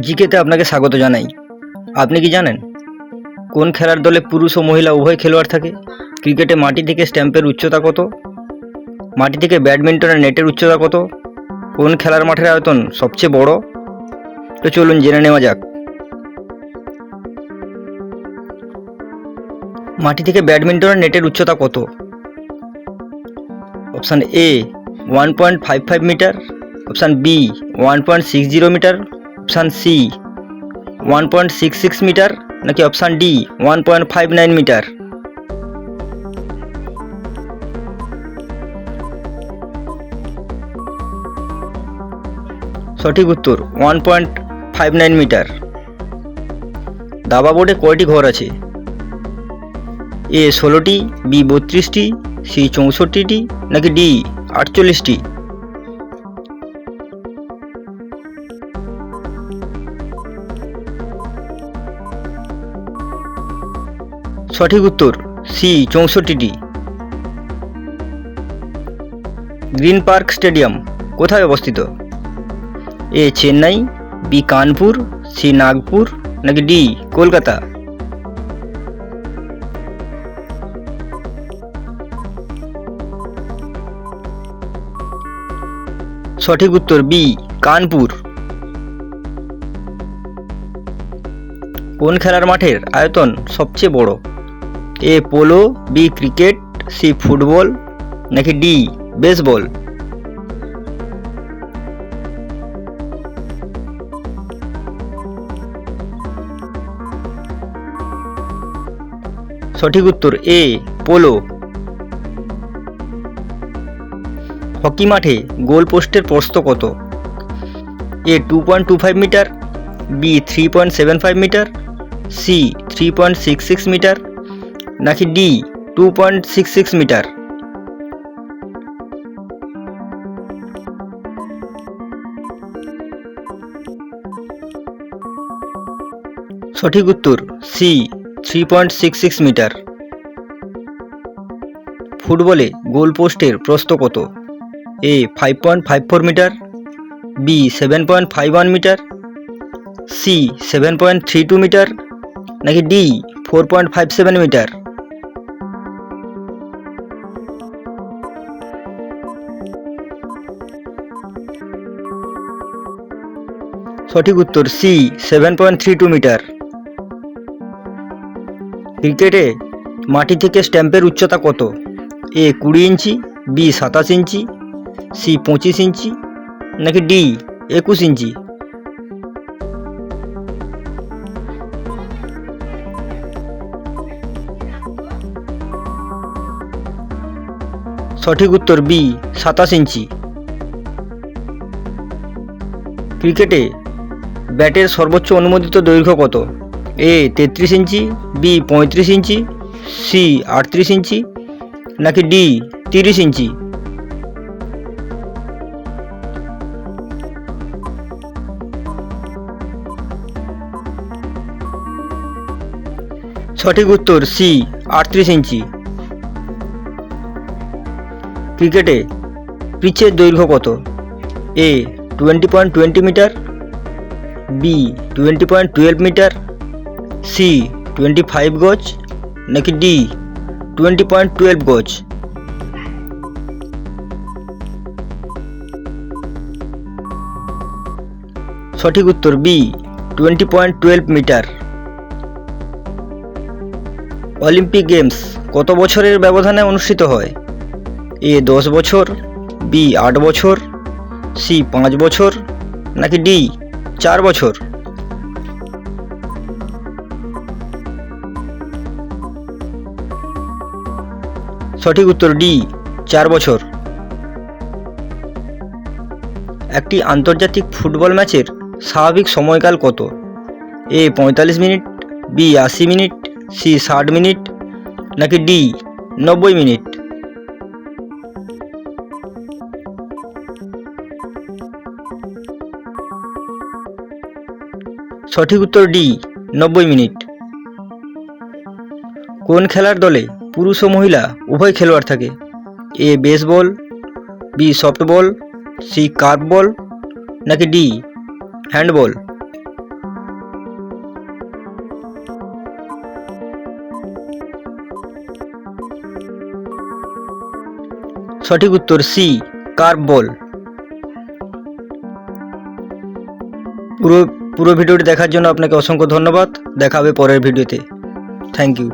জিকেতে আপনাকে স্বাগত জানাই। আপনি কি জানেন কোন খেলার দলে পুরুষ ও মহিলা উভয় খেলোয়াড় থাকে? ক্রিকেটে মাটি থেকে স্ট্যাম্পের উচ্চতা কত? মাটি থেকে ব্যাডমিন্টনের নেটের উচ্চতা কত? কোন খেলার মাঠের আয়তন সবচেয়ে বড়? তো চলুন জেনে নেওয়া যাক। মাটি থেকে ব্যাডমিন্টনের নেটের উচ্চতা কত? Option A 1.55 metre, option B 1.60 metre, option C 1.66 metre, নাকি অপশান ডি 1.59 মিটার। সঠিক উত্তর 1.59 মিটার। দাবা বোর্ডে কয়টি ঘর আছে? এ 16টি, বি 32টি, সি 64টি, নাকি ডি 48টি। সঠিক উত্তর সি 64টি। গ্রিন পার্ক স্টেডিয়াম কোথায় অবস্থিত? এ চেন্নাই, বি কানপুর, সি নাগপুর, নাকি ডি কলকাতা। সঠিক উত্তর বি কানপুর। কোন খেলার মাঠের আয়তন সবচেয়ে বড়? A polo, B cricket, C football, নাকি ডি বেসবল। সঠিক উত্তর এ পোলো। হকি মাঠে গোল পোস্টের প্রস্থ কত? A 2.25 metre, B 3.75 metre, C 3.66 metre, নাকি ডি 2.66 মিটার। সঠিক উত্তর সি 3.66 মিটার। ফুটবলে গোল পোস্টের প্রস্থ কত? A 5.54 metre, B 7.51 metre, C 7.32 metre, নাকি ডি 4.57 মিটার। সঠিক উত্তর সি 7.32 মিটার। ক্রিকেটে মাটি থেকে স্ট্যাম্পের উচ্চতা কত? এ 20 ইঞ্চি, বি 27 ইঞ্চি, সি 25 ইঞ্চি, নাকি ডি 21 ইঞ্চি। সঠিক উত্তর বি 27 ইঞ্চি। ক্রিকেটে ব্যাটের সর্বোচ্চ অনুমোদিত দৈর্ঘ্য কত? এ 33 ইঞ্চি, বি 35 ইঞ্চি, সি 38 ইঞ্চি, নাকি ডি 30 ইঞ্চি। সঠিক উত্তর সি 38 ইঞ্চি। ক্রিকেটে পিচের দৈর্ঘ্য কত? এ 20.20 মিটার, বি 20.12 মিটার, সি 25 গজ, নাকি ডি 20.12 গজ। সঠিক উত্তর বি 20.12 মিটার। অলিম্পিক গেমস কত বছরের ব্যবধানে অনুষ্ঠিত হয়? এ 10 বছর, বি 8 বছর, সি 5 বছর, নাকি ডি 4 বছর। সঠিক উত্তর ডি 4 বছর। একটি আন্তর্জাতিক ফুটবল ম্যাচের স্বাভাবিক সময়কাল কত? A 45 minute, B 80 minute, C 60 minute, নাকি ডি 90 মিনিট। সঠিক উত্তর ডি 90 মিনিট। কোন খেলার দলে পুরুষ ও মহিলা উভয় খেলোয়াড় থাকে? এ বেসবল, বি সফটবল, সি কার্ভবল, নাকি ডি হ্যান্ডবল। সঠিক উত্তর সি, কার্ভ বল। পুরো ভিডিওটি দেখার জন্য আপনাকে অসংখ্য ধন্যবাদ। দেখা হবে পরের ভিডিওতে। Thank you.